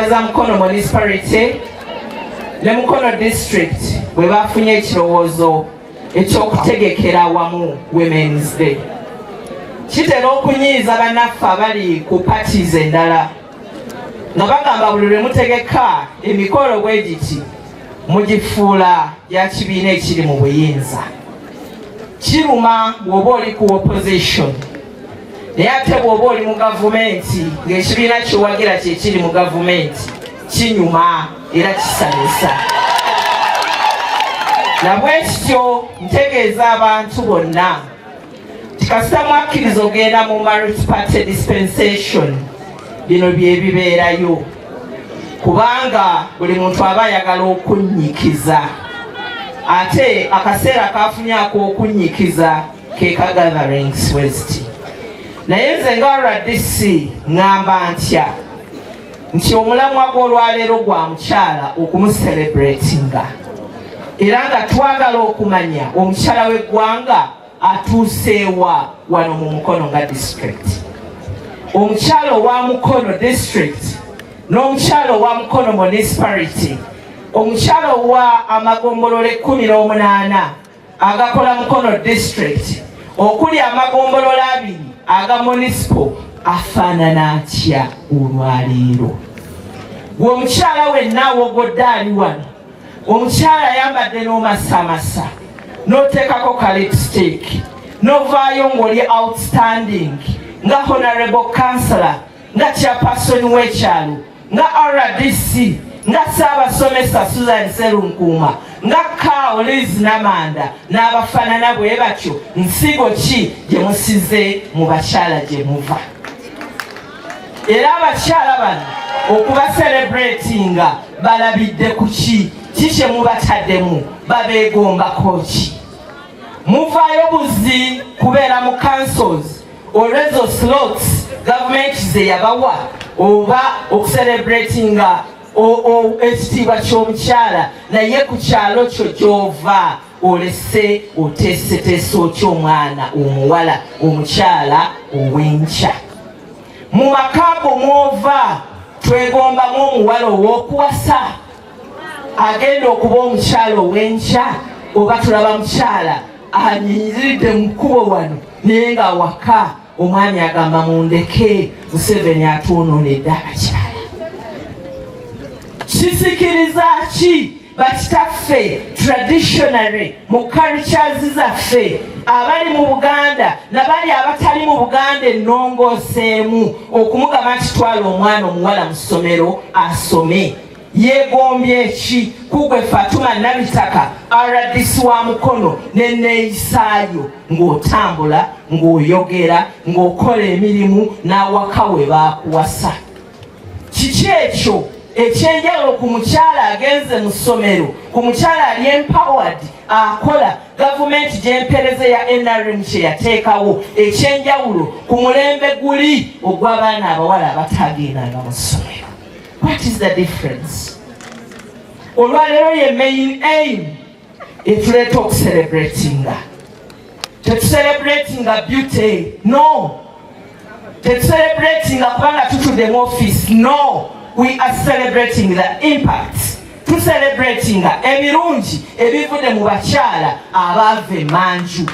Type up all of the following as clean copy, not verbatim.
nebaza Mukono municipality ne Mukono district bwe bafunye ekirowoozo ekyokutegekera awamu Women's Day. Kitera okunyiiza bannaffe abali ku parties endala nga bagamba buli lwe mutegeka emikolo bwe giti mugifuula ya kibiina ekiri mu buyinza. Kiruma bw'oba oli ku opposition naye ate bw'oba oli mu gavumenti ng'ekibiina kyowagira kyekiri mu gavumenti kinyuma era kisanyusa. Na bwe kityo ntegeeza abantu bonna tikasita mwakkiriza ogenda mu multi-party dispensation bino bye bibeerayo kubanga buli muntu aba ayagala okunnyikiza ate akaseera kafunyaako okunnyikiza ke ka gatherings west. Naye nze nga RDC ngamba ntya nti omulamwa gw'olwaleero gwa mukyala okumuselebratinga era nga twagala okumanya omukyala w'eggwanga atuuseewa wano mu Mukono nga district. Omukyala owa Mukono district n'omukyala owa Mukono municipality, omukyala owa amagombolola 18 agakola Mukono district okuli amagombolola 2 aga municipal afaanana atya olwaleero? Gwe omukyala wenna awogodde ali wano, omukyala ayambadde n'omasamasa n'oteekako ka lipstick n'ovaayo ng'oli outstanding nga honorable councillor, nga chairperson w'ekyalo, nga RDC, nga Ssaabasomesa Susan Serunkuuma, nga Kao Liz Namanda n'abafaanana bwe batyo, nsigo ki gye musize mu bakyala gye muva? Era abakyala bano okuba celebratinga balabidde ku ki? Kye mubataddemu babeegombako ki? Muvaayo buzi kubeera mu councils olwezo slots gavumenti ze yabawa oba okucelebratinga ekitiibwa ky'omukyala, naye ku kyalo kyo gy'ova olese oteeseteese otya omwana omuwala omukyala ow'enkya. Mu makaago mw'ova twegombamu omuwala ow'okuwasa agenda okuba omukyala ow'enkya, oba tulaba mukyala anyinyiridde mu kkubo wano naye nga waka omwami agamba mundeke Museveni atwonoonedde abakyala. Kisikiriza ki bakitaffe traditionally mu cultures zaffe abali mu Buganda nabali abatali mu Buganda ennongooseemu okumugamba nti twala omwana omuwala mu ssomero asome? Yeegombye eki kugwe Fatuma Nabitaka RDC wa Mukono n'enneeyisaayo ng'otambula ng'oyogera ng'okola emirimu n'awaka we baakuwasa? Kiki ekyo ekyenjawulo ku mukyala agenze mu ssomero, ku mukyala ali empowered akola gavumenti gy'empereze ya NRM kye yateekawo, ekyenjawulo ku mulembe guli ogw'abaana abawala abataagendanga mu ssomero? What is the difference? Olwaleero ye main aim etuleeta okucelebratinga. Tetucelebratinga beauty, no. Tetucelebratinga kubanga tutudde mu office, no. We are celebrating the impacts. Tucelebratinga ebirungi ebivudde mu bakyala abaava emanju,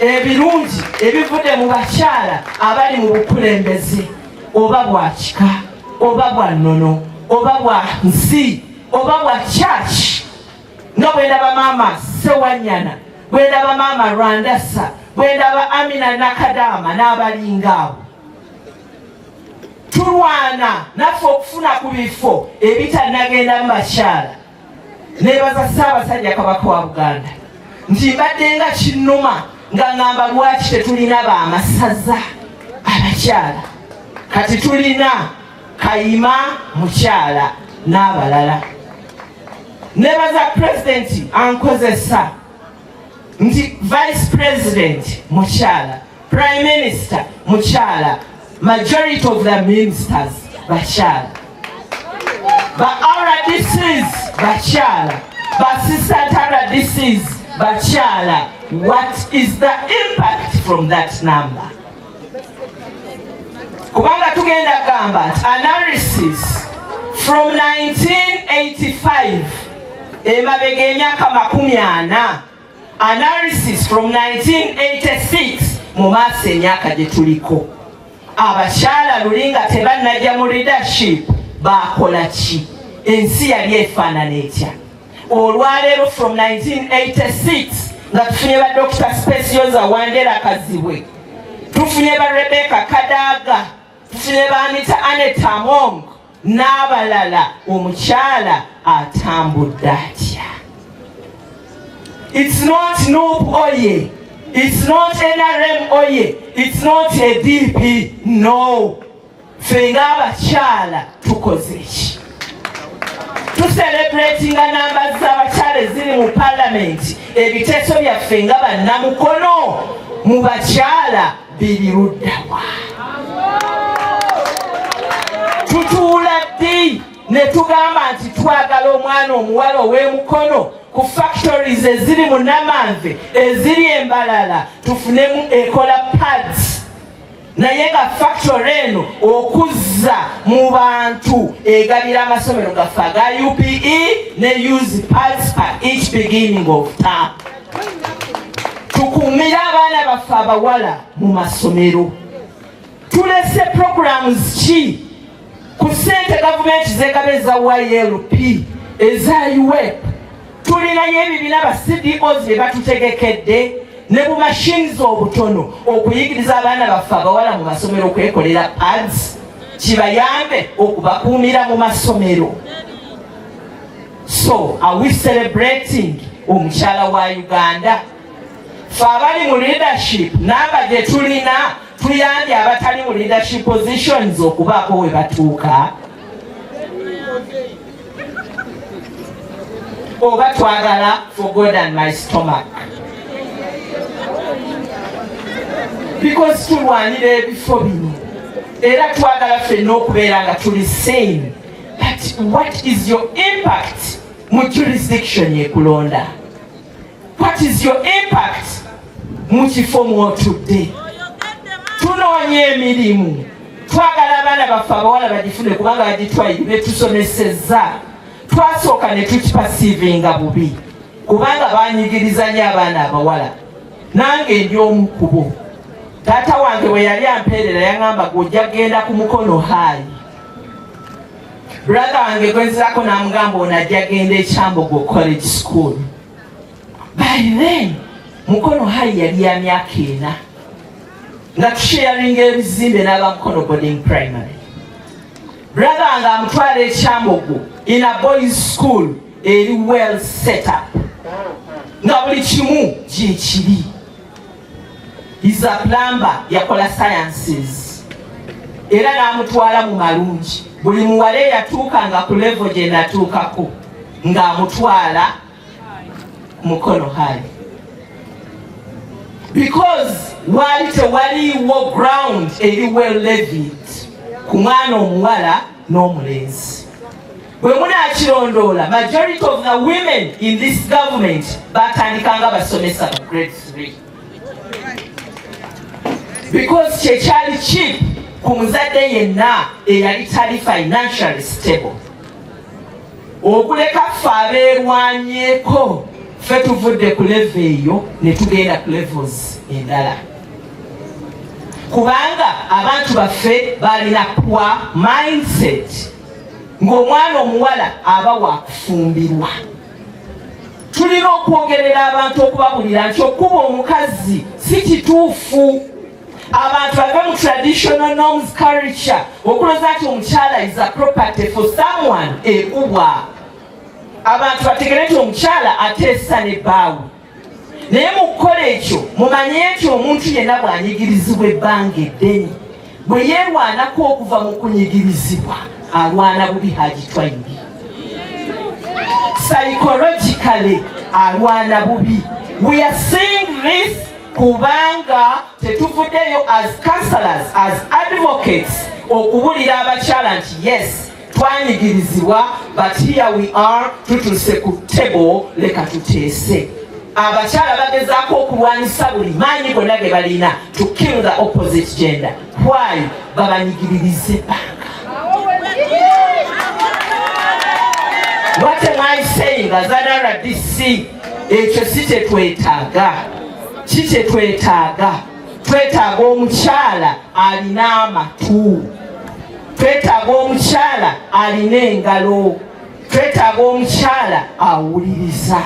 ebirungi ebivudde mu bakyala abali mu bukulembeze, oba bwa kika, oba bwa nnono, oba bwa nsi, oba bwa church. Nga bwe ndaba maama Sewanyana, bwe ndaba maama Rwandasa, bwe ndaba Amina Nakadama n'abalinga abo. Tulwana naffe okufuna ku bifo ebitannagenda mu bakyala. Neebaza Ssaabasajja Kabaka wa Buganda nti mbadde nga kinnuma nga ngamba lwaki tetulina baamasaza abakyala, kati tulina Kayima mukyala n'abalala. Neebaza Pulezidenti ankozesa nti Vice President mukyala, Prime Minister mukyala, majority of the ministers bakyala, ba RDCs bakyala, ba assistant RDCs bakyala. What is the impact from that number? Kubanga tugenda gamba analysis from 1985 emabega emyaka 40 analysis from 1986 mu maaso emyaka gye tuliko abakyala lulinga tebannajja mu leadership bakola ki ensi yali efaanana etya olwaleero from 1986 nga tufunye ba Dr. Specioza Wandera Kazibwe tufunye ba Rebecca Kadaga tufunye ba Anita Annette Among n'abalala omukyala atambudde atya. It's not Nup Oye, it's not NRM Oye, it's not a DP, no. Ffe ng'abakyala tukoze ki? Tucelebratinga namba z'abakyala eziri mu parliament ebiteeso byaffe nga bannamukono mu bakyala biri luddawa. Tutuula ddi ne tugamba nti twagala omwana omuwala ow'emukono ku factories eziri mu Namanve eziri Embalala tufunemu ekola pads naye nga factory eno okuzza mu bantu egabira amasomero gaffe aga UPE ne use pads per each beginning of term. Tukumira abaana baffe abawala mu masomero. Tulese programs ki ku ssente gavumenti zegabeza YLP eza UEP tulinayo ebibiina ba CDOs bye batutegekedde ne bu machines obutono okuyigiriza abaana baffe abawala mu masomero okwekolera pads kibayambe okubakuumira mu masomero. So are we celebrating omukyala wa Uganda? Ffe abali mu leadership namba gye tulina tuyambye abatali mu leadership positions okubaako we batuuka oba twagala for God and my stomach because tulwanira ebifo bino era twagala ffenna okubeera nga tuli sane. But what is your impact mu jurisdiction yekulonda? What is your impact mu kifo mwotudde? Tunoonya emirimu twagala abaana baffe abawala bagifune kubanga bagitwayire betusomesezza twasooka ne tukipasiivinga bubi kubanga banyigiriza nnyo abaana abawala. Nange ndi omu ku bo. Taata wange bwe yali ampeerera yaŋŋamba gojja genda ku Mukono High. Brother wange gwenzirako n'amugamba ono ajja genda e Kyambogo College School. By then Mukono High yali ya myaka 4 nga tusharinga ebizimbe n'abamukono boarding primary. Brother wange amutwala e Kyambogo in a boys school eri well set up nga buli kimu gyekiri. He's a plumber, yakola sciences era n'amutwala mu malungi. Buli muwala eyatuukanga ku level gye natuukako ng'amutwala Mukono High because wali tewaliwo ground eri well levied ku mwana omuwala n'omulenzi. Bwe munaakirondoola majority of the women in this government batandikanga basomesa ku grade 3 because kyekyali cheap ku muzadde yenna eyali tali financially stable. Okuleka ffe abeerwanyeeko ffe tuvudde ku level eyo ne tugenda ku levels endala kubanga abantu baffe balina poor mindset ng'omwana omuwala aba waakufumbirwa. Tulina okwogerera abantu okubabulira nti okuba omukazi si kituufu. Abantu bave mu traditional norms culture okulooza nti omukyala is a property for someone ekubwa. Abantu bategere nti omukyala ateesa ne bbaawe. Naye mu kukola ekyo mumanye nti omuntu yenna bw'anyigirizibwa ebbanga eddene bwe yeerwanako okuva mu kunyigirizibwa alwana bubi agitwayiri. Psychologically alwana bubi. We are seeing this kubanga tetuvuddeyo as counselors, as advocates okubulira abakyala nti yes twanyigirizibwa but here we are tutuuse ku table leka tuteese. Abakyala bagezaako okulwanyisa buli maanyi gonna ge balina to kill the opposite gender. Why? Babanyigiririze ebbanga. What am I saying? As an RDC, ekyo si kye twetaaga. Ki kye twetaaga? Twetaaga omukyala alina amatu. Twetaaga omukyala alina engalo. Twetaaga omukyala awuliriza.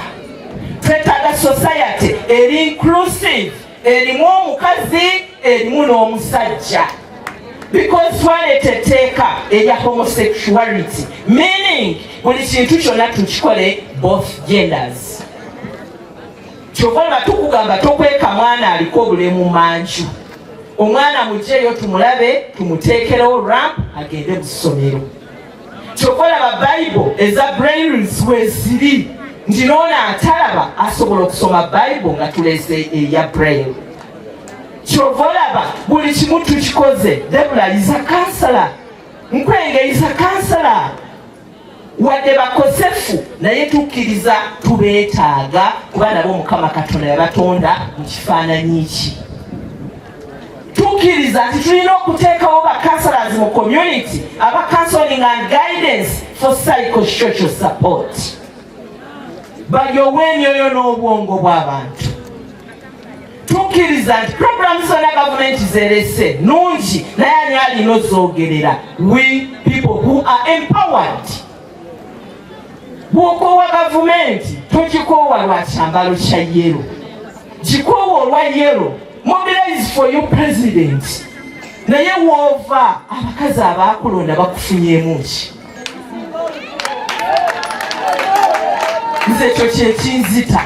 Twetaaga society eri inclusive, erimu omukazi, erimu n'omusajja. Because twaleeteteeka erya homosexuality, meaning buli kintu kyonna tukikole both genders. Kyokka tukugamba tokweka mwana aliko obulemu manju. Omwana mujeeyo tumulabe, tumuteekerewo ramp agende mu ssomero. Kyokka Bible eza brailles weziri nti n'ono atalaba asobola okusoma Bible nga tulese eya braille. Kyovolaba buli kimu tukikoze. Debula is a counselor. Nkwenge is a counselor. Wadde bakosefu naye tukkiriza tubeetaaga kuba nabo Mukama Katonda yabatonda mu kifaananyi ki. Tukkiriza nti tulina okuteekawo ba-counselors mu community, aba-counseling and guidance for psychosocial support. Balyowe emyoyo n'obwongo bw'abantu. Tukkiriza nti programs zonna gavumenti zerese nungi naye ani alina ozoogerera. We people who are empowered. Bw'okoowa gavumenti togikoowa lwa kyambalo kya yero. Gikoowa olwa yero. Mobilize for you president. Naye woova abakazi abaakulonda bakufunyeemu ki? Nze ekyo kyekinzita.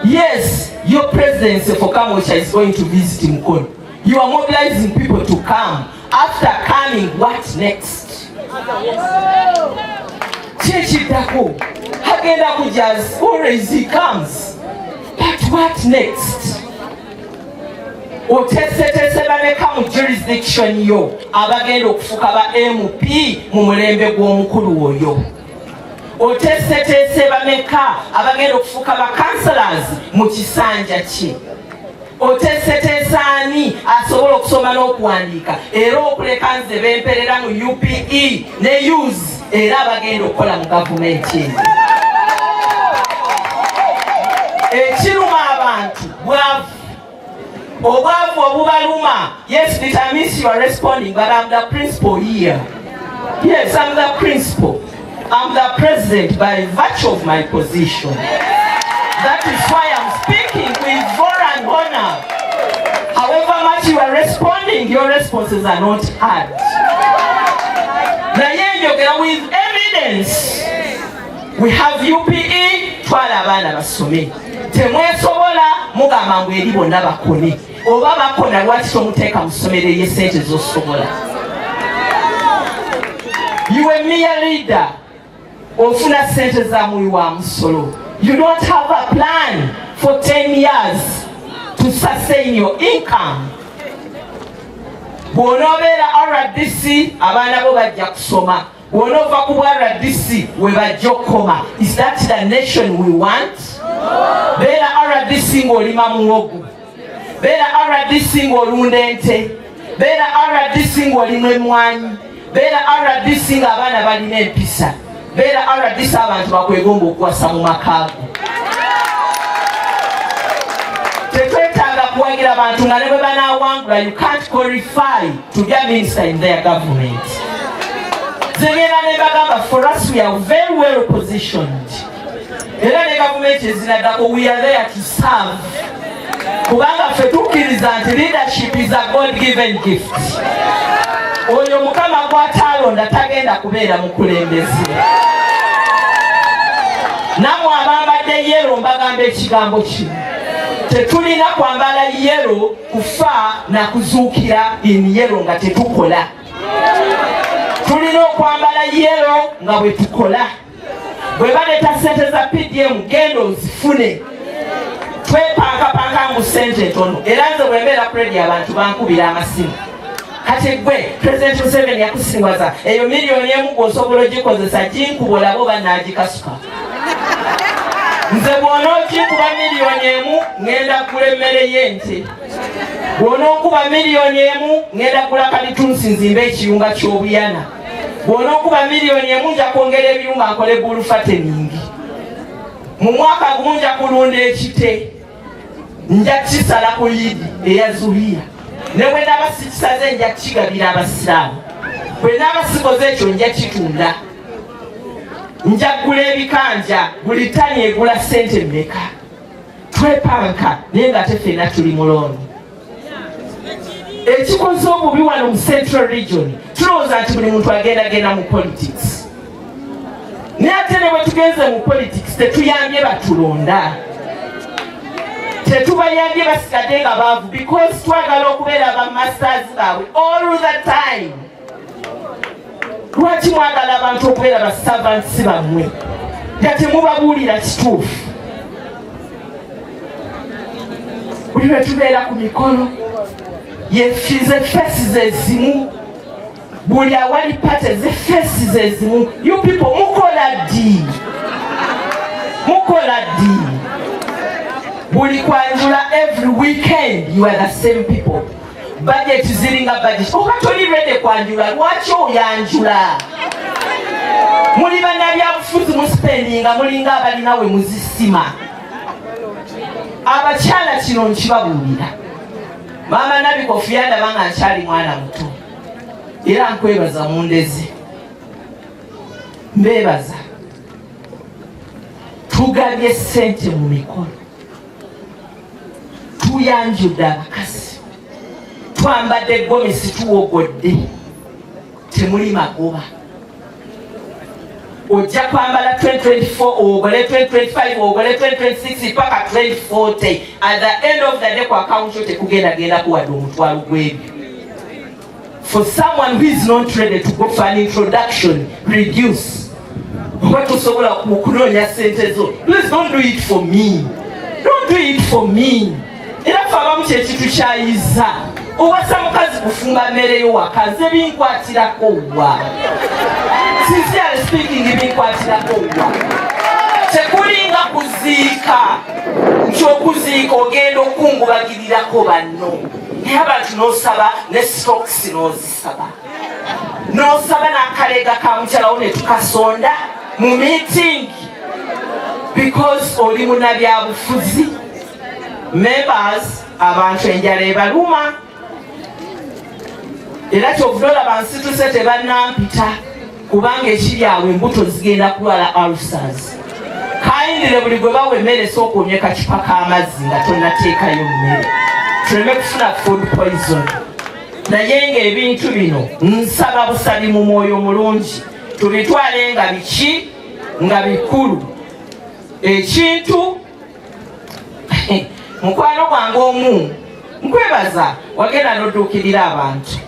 Yes, your presidency for Kamwokya is going to visit Mukono. You are mobilizing people to come. After coming, what next? Chechiddako. Hagenda kujja as always he comes. But what next? Otesetese bameka mu jurisdiction yo abagenda okufuka ba MP mu mulembe gw'omukulu oyo. Otesetese bameka abagenda okufuka ba counselors mu kisanja ki. Otesetese ani asobola okusoma n'okuwandiika era okuleka nze bemperera mu UPE ne use era abagenda okukola mu gavumenti eno. Ekiruma abantu bwavu. Obwavu obubaluma. Yes, it means you are responding, but I'm the principal here. Yes, I'm the principal. I'm the president by virtue of my position. That is why I'm speaking with honor and honor. However much you are responding, your responses are not hard. With evidence, we have UPE, twala abaana basome. Temwesobola mugamba ngu eri bonna bakone. Oba bakona lwaki tomuteeka mu ssomero ey'essente z'osobola? You a mere leader. Ofuna ssente za muwi wa musolo. You don't have a plan for 10 years to sustain your income. Bw'onoobeera RDC abaana bo bajja kusoma. Bw'onoova ku RDC we bajja okukoma. Is that the nation we want? Beera RDC ng'olima muwogo. Beera RDC ng'olunda ente. Beera RDC ng'olima emmwanyi. Beera RDC ng'abaana balina empisa. Beera RDC abantu bakwegomba okuwasa mu makaago. Tetwetaaga kuwagira abantu nga ne bwe banaawangula. You can't qualify to be a minister in their government. Zengera ne bagamba for us we are very well positioned. Era ne gavumenti ezinaddako we are there to serve. Kubanga ffe tukkiriza nti leadership is a God-given gift. Oyo Mukama gw'ataalonda tagenda kubeera mukulembezi. Namwe abambadde yero mbagamba ekigambo kino. Tetulina kwambala yero kufa na kuzuukira in yero nga tetukola. Tulina okwambala yero nga bwe tukola. Bwe baleeta ssente za PDM genda ozifune. Twepankapanka ngu ssente ntono. Era nze bwe mbeera predi abantu bankubira amasimu. Kati gwe President Museveni yakusinwaza eyo miliyoni emu gw'osobola ogikozesa ginkuba olaba oba naagikasuka. Nze bw'onooginkuba miliyoni emu ngenda kugula emmere y'ente. Bw'onookuba miliyoni emu ngenda kugula kalitunsi nzimbe ekiyunga ky'obuyana. bw'ona okuba miliyoni emu nja kwongera ebirunga nkole bull fattening. Mu mwaka gumu nja kulunda ekite, nja kisala ku yidi eya Zuhira. Ne bwe naaba sikisaze nja kigabira abasiraamu. Bwe naaba sikoze ekyo nja kitunda. Nja kugula ebikanja, buli ttani egula ssente mmeka. Twepanka naye nga tefena tuli mulooni. Ekikoze obubi wano mu Central Region, tulowooza nti buli muntu agenda mu politics. Naye ate ne bwe tugenze mu politics tetuyambye batulonda. Tetubayambye basigadde nga baavu because twagala okubeera ba masters baabwe all the time. Lwaki mwagala abantu okubeera ba servants bammwe nga temubabuulira kituufu? Buli lwe tubeera ku mikolo yefize faces ezimu, buli awali pate ze faces ezimu. You people mukola ddi? Buli kwanjula every weekend you are the same people. Budget ziringa budget. Oba toli ready kwanjula, lwaki oyanjula? Muli bannabyabufuzi muspendinga mulinga abalina we muzisima. Abakyala kino nkibabuulira. Mama Nabikofu yandaba nga nkyali mwana muto. Era nkwebaza mundeze. Mbebaza. Tugabye ssente mu mikono. Tuyanjudde abakazi. Twambadde gomesi tuwogodde. Temuli magoba. Ojja kwambala 2024 ogole 2025 ogole 2026 paka 2040. At the end of the day kwa account yote kugenda kuwadde omutwalo gw'ebyo. For someone who is not ready to go for an introduction, reduce. Watusobola kukunoonya sente zo. Please don't do it for me. Don't do it for me. Era faba mche ekintu kyayiza. Owasa mukazi kufunga mmere yo wakaze binkwatirako wa. Sincerely speaking, binkwatirako wa. Tekulinga kuziika. Nkyokuziika ogenda okungubagirirako banno. Naye abantu n'osaba ne stocks n'ozisaba. N'osaba n'akalega ka mukyalawo ne tukasonda mu meeting. Because oli munnabyabufuzi. Members, abantu enjala ebaluma. Era kyovudola bansituse tebannampita kubanga ekiri awo embuto zigenda kulwala ulcers. Kayindire buli gwe bawa emmere sookomye kacupa k'amazzi nga tonnateekayo mmere. Tuleme kufuna food poison. Naye ng'ebintu bino nsaba busabi mu mwoyo mulungi. Tubitwale nga biki nga bikulu. Ekintu mukwano gwange omu nkwebaza wagenda n'odduukirira abantu.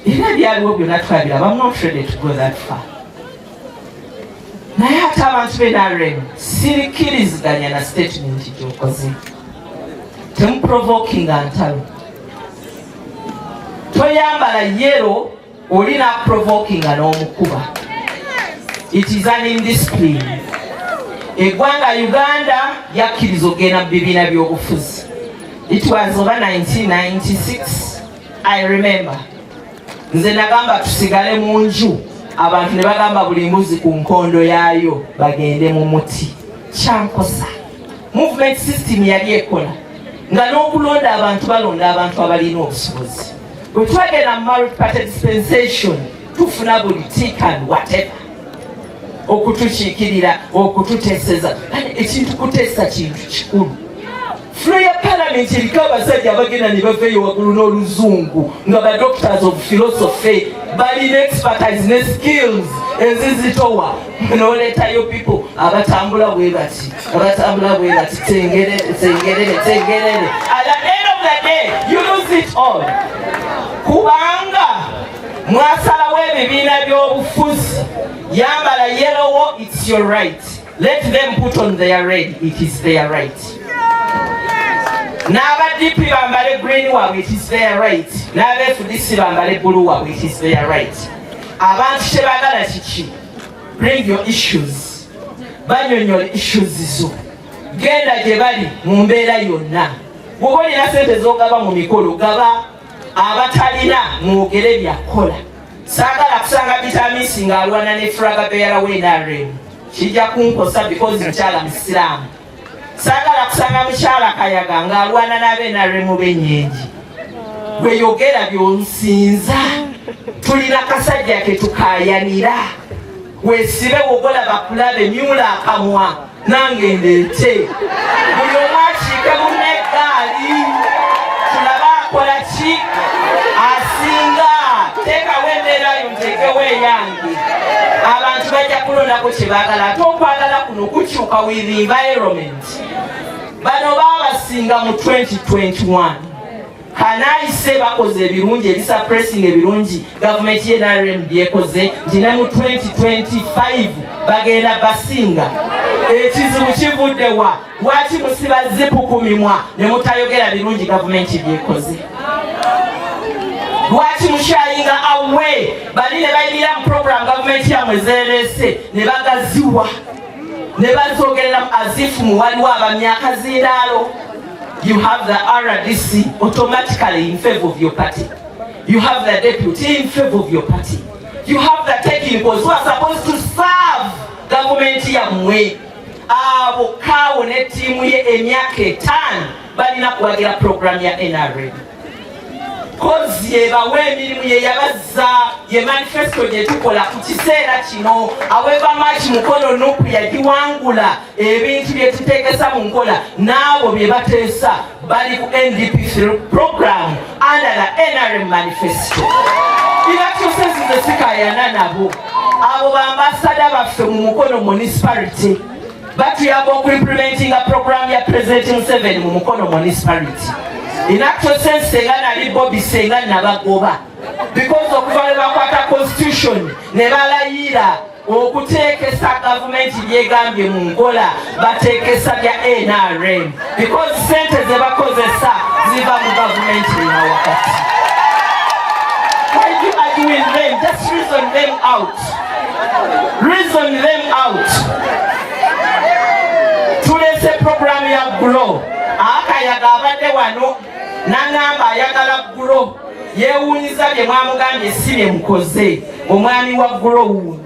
Era byaliwo byonna twabiraba. I'm not ready to go that far. Naye ate abantu b'NRM sirikkiriziganya na statement gy'okoze. Temuprovokinga ntalo. Toyambala yero olina provokinga n'omukuba. It is an indiscipline. Eggwanga Uganda yakkiriza ogenda mu bibiina by'obufuzi. It was over 1996. I remember. Nze nagamba tusigale mu nju. Abantu ne bagamba buli mbuzi ku nkondo yaayo bagende mu muti. Kyankosa. Movement system yali ekola. Nga n'okulonda abantu balonda abantu abalina obusobozi. Bwe twagenda mu multi-party dispensation tufuna buli tick and whatever. Okutukiikirira, okututeeseza. Ekintu kuteesa kintu kikulu. Floor ya Parliament eriko abasajja abagenda ne baveeyo waggulu n'oluzungu nga ba doctors of philosophy balina expertise ne skills ezizitowa. N'oleetayo people abatambula bwe bati tengerere. At the end of the day you lose it all. Kubanga mwasalawo ebibiina by'obufuzi. Yambala yellow, it's your right. Let them put on their red, it is their right. Naba DP bambale green wa, it is their right. Naba FDC bambale blue wa, it is their right. Abantu tebagala kiki. Bring your issues. Banyonyola issues zo. Genda gye bali mu mbeera yonna. Bw'oba olina ssente z'ogaba mu mikolo gaba. Abatalina mwogere byakola. Sagala kusanga vitamins ng'alwana ne Fraga Beera w'NRM. Kijja kunkosa because mukyala Musiraamu. Sagala kusanga mukyala Kayaga ng'alwana n'ab'NRM b'Ennyenje. Gwe yogera by'onsinza. Tulina kasajja ke tukayanira. Weesibe wogola bakulabe myula akamwa nange ndeete. Buli omu akiike munne eggaali. Tulaba akola ki? Asinga. Teekawo embeera yo nteekewo eyange. Abantu bajja kulondako kye baagala. Ate okwagala kuno kukyuka with the environment. Bano baabasinga mu 2021. Kanaayise bakoze ebirungi ebisuppressing ebirungi gavumenti y'NRM byekoze nti ne mu 2025 bagenda basinga. Ekizibu kivudde wa? Lwaki musiba zipu ku mimwa ne mutayogera birungi gavumenti byekoze? Lwaki mushayinga awe bali ne bayimira mu program gavumenti yamwe zeerese ne bagaziwa ne bazogerera azifu muwaliwo abamyaka zindaalo? You have the RDC automatically in favor of your party. You have the deputy in favor of your party. You have the technicals who are supposed to serve government yamwe. Abo kawo ne timu ye emyaka 5 balina kuwagira program ya NRM. Kozi yebawe emirimu ye yabazza ye manifesto gye tukola ku kiseera kino aweva machi mukono nupu yagiwangula ebintu bye tuteekesa mu nkola n'abo bye bateesa bali ku NDP program under the NRM manifesto. Inakyusensize sikayana nabo abo bambasada baffe mu mukono municipality batuyamba okuimplementing a program ya President Museveni mu mukono municipality. In actual sense, Sengana li Bobby Sengana nabagoba. Because okuva ne bakwata constitution ne balayira okuteekesa government byegambye mu nkola bateekesa bya NRM. Because sente ze bakozesa ziva mu government ina wakati. Why do you argue with them? Just reason them out. Reason them out. Tulese program ya GLOW. Akayaga abadde wano nangamba ayagala GLOW yeewuunyiza bye mwamugambye si bye mukoze. Omwami wa GLOW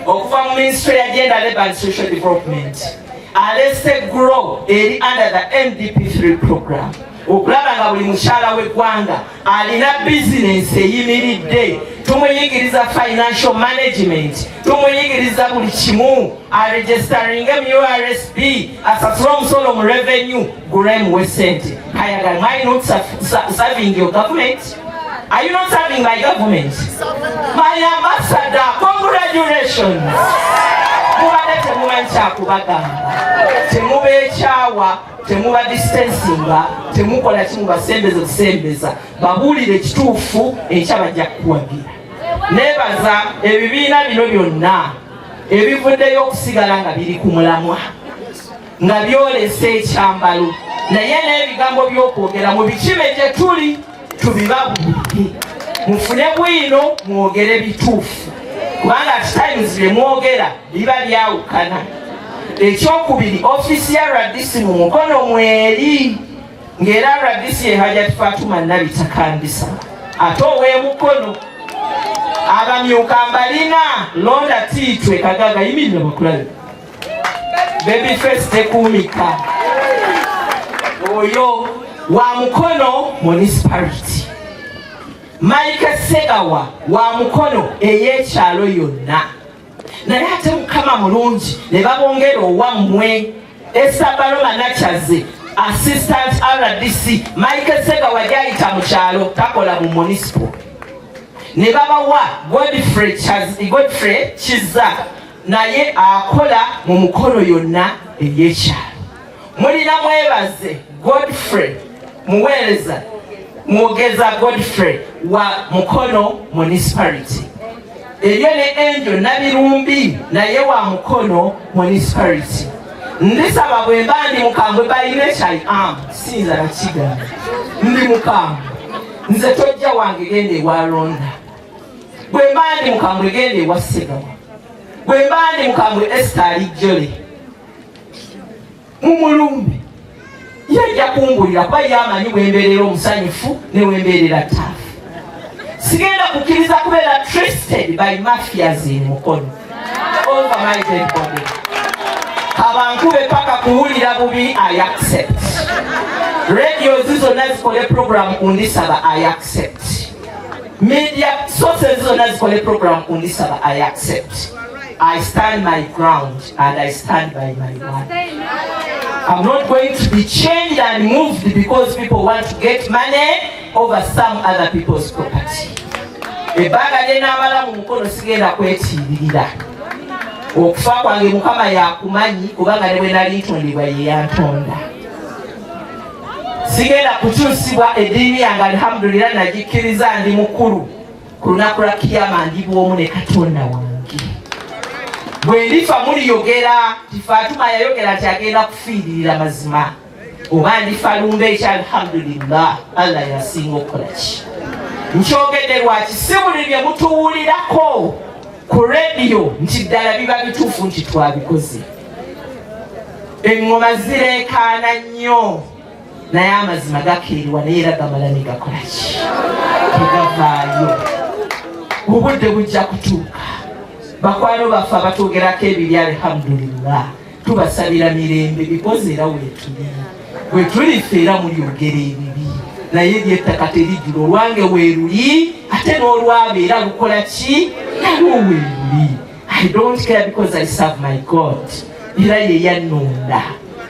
okuva mu Ministry ya Gender, Labour and Social Development alese GLOW eri under the NDP3 program okulaba nga buli mukyala w'eggwanga alina bizinensi eyimiridde. Tumuyigiriza financial management, tumuyigiriza buli kimu, registering MURSB, asasula omusolo mu revenue, gulemu wesente. Kayaga, am I not serving your government? Are you not serving my government? My ambassador, congratulations! Mubadde temumanyi kyakubagamba, temuba ekyawa, temuba distancinga, temukola kimu basembeze kusembeza, babuulire ekituufu enkya bajja kukuwagira. Nebaza ebibiina bino byonna ebivuddeyo okusigala nga biri ku mulamwa nga byolesa ekyambalo naye n'ebigambo by'okwogera mu bikime gye tuli tubibabulire mufune bwino mwogere bituufu kubanga at times bye mwogera biba byawukana. Ekyokubiri, ofiisi ya RDC mu mukono mweri ng'era RDC ye Hajjati Fatuma Nabitakandisa ate ow'emukono abamyuka mbalina londa tiitwe Kagaga yimirira bakulabe Babyface tekuumika oyo wa mukono municipality. Mike Segawa wa mukono ey'ekyalo yonna. Naye ate Mukama mulungi ne babongera owammwe Esabaloma Nachaze assistant RDC Mike Segawa gyayita mu kyalo takola mu municipal. Ne babawa Godfrey Kiza naye akola mu mukono yonna ey'ekyalo. Mulina mwebaze Godfrey muweereza mwogeza Godfrey wa mukono municipality. Eriyo ne Angel Nabirumbi naye wa mukono municipality. Ndisaba bwe mba ndi mukambwe balina ekyali sinza nakigamba ndi mukambwe nze tojja wange genda ewa Ronda. Bwe mba ndi mukambwe genda ewa Segawa. Bwe mba ndi mukambwe Esther Alijole mumulumbe yajja kumbulira kuba yamanyi bwembeerera omusanyufu ne wembeerera taafu. sigenda kukkiriza kubeera trusted by mafias in Mukono over my dead body. Abankube paka kuwulira bubi, I accept. Radio zizonna zikole program kundisaba, I accept. Media sources zizonna zikole program kundisaba, I accept. I stand my ground and I stand by my word. I'm not going to be changed and moved because people want to get money over some other people's property. Ebbanga lye naamala mu Mukono sigenda kwetiiririra. Okufa kwange Mukama yakumanyi kubanga ne bwe nali ntondebwa ye yantonda. Sigenda kukyusibwa eddiini yange alhamdulillah nagikkiriza ndi mukulu. Ku lunaku lwa kiyama ndibwamu ne Katonda wange. Bwe ndifa muliyogera ti Fatuma yayogera nti agenda kufiiririra mazima. Oba ndifa lumbe ekya alhamdulillah Allah yasinga okukola ki. Nkyogedde lwaki si buli bye mutuwulirako ku radio nti ddala biba bituufu nti twabikoze. Engoma zireekaana nnyo naye amazima gakeerwa naye era gamala ne gakola ki, tegavaayo. Obudde bujja kutuuka. Bakwano baffe abatwogerako ebibi alhamdulillah tubasabira mirembe bikoze era wetuli ffe era mulyogera ebibi naye lyettaka terijjula olwange weeruli ate n'olwabeera lukola ki nalwo weeruli. I don't care because I serve my God. Era ye yannonda.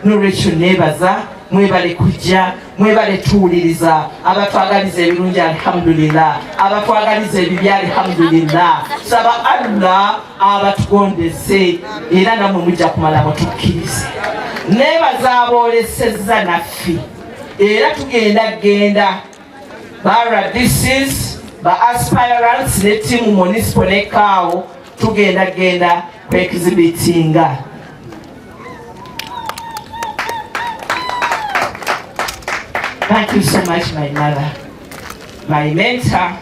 N'olwekyo neebaza, mwebale kujja, mwebale tuwuliriza, abatwagaliza ebirungi alhamdulillah, abatwagaliza ebibi alhamdulillah. Saba Allah abatugondeze era namwe mujja kumala mutukkirize. Neebaza aboolesezza naffe era tugenda bara DCs ba aspirants ne timu municipal ne kawo tugenda ku exhibitinga. Thank you so much, my mother, my mentor.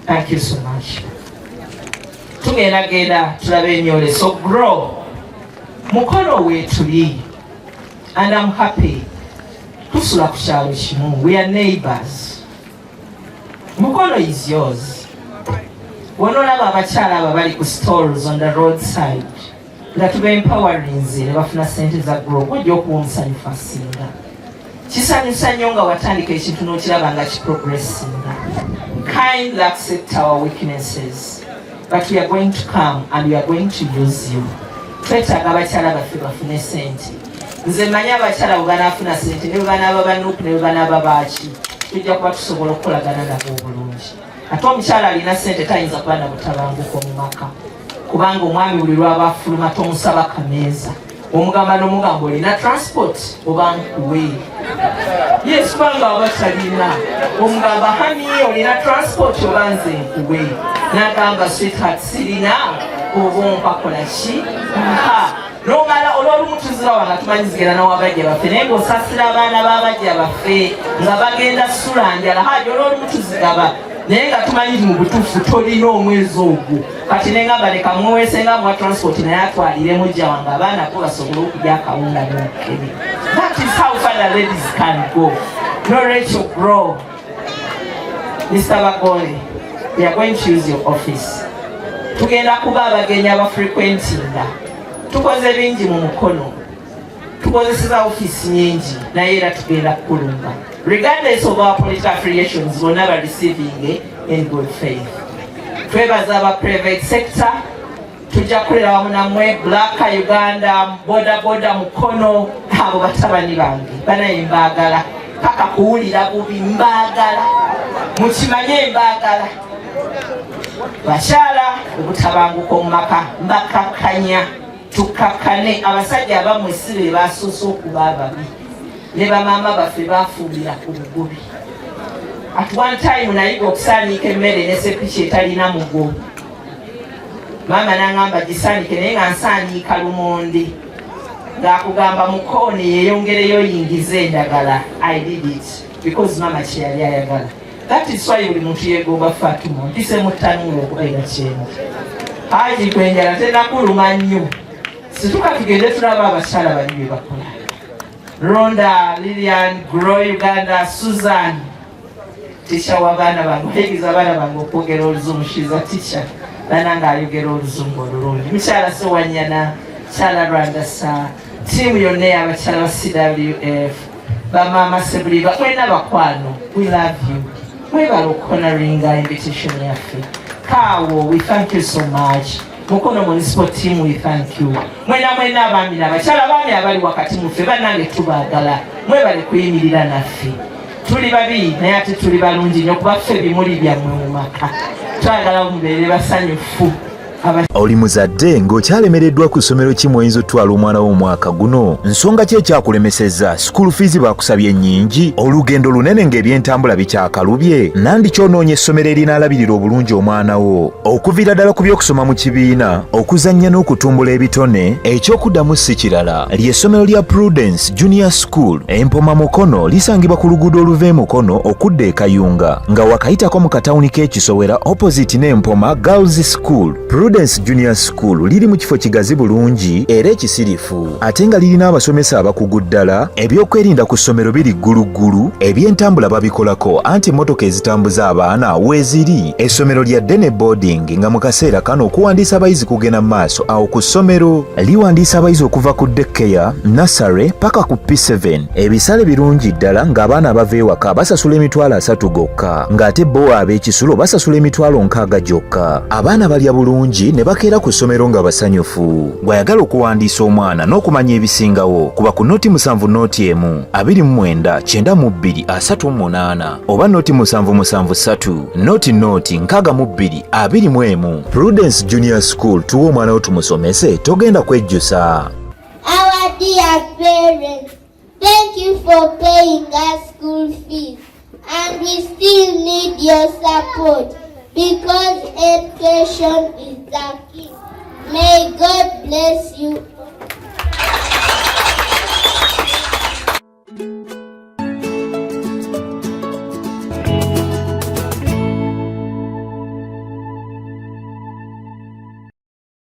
Thank you so much. Tugenda tulabe enyole, so grow. Mukono wetuli, and I'm happy. Tusula ku kyalo kimu. We are neighbors. Mukono is yours. Wonolaba abakyala abo bali ku stalls on the roadside nga tuba empowering ne bafuna sente za grow, ojja okuba omusanyufu asinga. Kisanyusa nnyo nga watandika ekintu n'okiraba nga kiprogressinga. Kindly accept our weaknesses, but we are going to come and we are going to use you. Twetaaga abakyala baffe bafune sente. Nze manyi abakyala bwe banaafuna sente ne bwe banaaba banuupu ne bwe banaaba baaki tujja kuba tusobola okukolagana nabo obulungi. Ate omukyala alina sente tayinza kuba na butabanguko mu maka kubanga omwami buli lwaba afuluma tomusaba kameeza. Omugamba n'omugamba olina transport oba nkuwe. Yes, kubanga aba talina. Omugamba hani olina transport oba nze nkuwe. N'agamba sweetheart sirina oba mpakola ki? N'omala olw'olumu tuzirawa nga tumanyi zigenda n'owabajja baffe naye ng'osasira abaana b'abajja baffe nga bagenda ssula njala haja olw'olumu tuzigaba naye nga tumanyi mu butuufu tolina omwezi ogwo. Kati nengamba leka muweesenga mwa transport naye atwalire mujja wange abaana bo basobole okulya akawunga n'okebe. That is how far the ladies can go. N'olwekyo grow. Mr. Bagole, we are going to use your office. Tugenda kuba abagenyi abafrequentinga. Tukoze bingi mu Mukono. Tukozeseza office nyingi naye era tugenda kukulumba. Regardless of our political affiliations, we'll never receiving in good faith. Twebaza aba private sector, tujja kukolera wamu nammwe Black Uganda, boda Mukono, abo batabani bange. Banaye mbaagala, paka kuwulira bubi mbaagala. Mukimanye mbaagala. Bakyala obutabanguko mu maka mbakakkanya. Tukakane abasajja abamu sibe basusse okuba ababi. Ne bamaama baffe bafumbira ku bugubi. At one time nayiga okusaaniika emmere ne sepiki etalina mugo. Maama n'angamba gisaanike naye nga nsaaniika lumonde. Ng'akugamba Mukono yeeyongereyo yingize endagala. I did it because maama kye yali ayagala. That is why buli muntu yeegomba Fatuma mpise mu ttanuulu okubeera kyemu. Haji kwenjala tenakuluma nnyo. Situka tugende tulaba abakyala bali bye bakola. Ronda, Lillian, Grow Uganda, Susan. Teacher w'abaana bange oyigiriza abaana bange okwogera oluzungu. She's a teacher. Bananga ayogera oluzungu olulungi. Mukyala Sowanyana, Mukyala Rwandasa, tiimu yonna y'abakyala ba CWF, bamaama Sebuliba, mwena bakwano, we love you. Mwebala okuhonoringa invitation yaffe. Kaawo, we thank you so much. Mukono municipal team, we thank you. Mwena abaami n'abakyala abaami abali wakati muffe bannange tubaagala. Mwebale kuyimirira naffe. Tuli babi naye ate tuli balungi nnyo kuba ffe bimuli byammwe mu maka. Twagala mubeere basanyufu. Oli muzadde ng'okyalemereddwa ku ssomero ki oyinza otwala omwana wo omwaka guno? Nsonga ki ekyakulemesezza? School fees bakusabye nnyingi? Olugendo lunene ng'ebyentambula bikyakalubye? Nandi ky'onoonya essomero erinaalabirira obulungi omwana wo? Okuviira ddala ku by'okusoma mu kibiina, okuzannya n'okutumbula ebitone, ekyokuddamu si kirala. Ly'essomero lya Prudence Junior School, Empoma Mukono, lisangibwa ku luguudo oluva e Mukono okudda e Kayunga, nga wakayitako mu katawuni k'Ekisowera opposite n'Empoma Girls School. Prudence Junior School liri mu kifo kigazi bulungi era ekisirifu, ate nga lirina abasomesa abakugu ddala. Ebyokwerinda ku ssomero biri gguluggulu, ebyentambula babikolako anti emmotoka ezitambuza abaana weeziri. Essomero lya ddene boarding nga mu kaseera kano okuwandiisa abayizi kugenda mu maaso awo ku ssomero. Liwandiisa abayizi okuva ku daycare, nursery paka ku P7. Ebisale birungi ddala ng'abaana abava ewaka basasula emitwalo 3 gokka, ng'ate bo ab'ekisulo basasula emitwalo 6 gyokka. Abaana balya bulungi ne bakeera ku ssomero nga basanyufu. Gw'ayagala okuwandiisa omwana n'okumanya ebisingawo, kuba ku noti 7 noti 1 29 92 38 oba noti 773 noti 62 21. Prudence Junior School, tuwa omwana wo tumusomese, togenda kwejjusa. Our dear parents, thank you for paying our school fees, and we still need your support because education is the key. May God bless you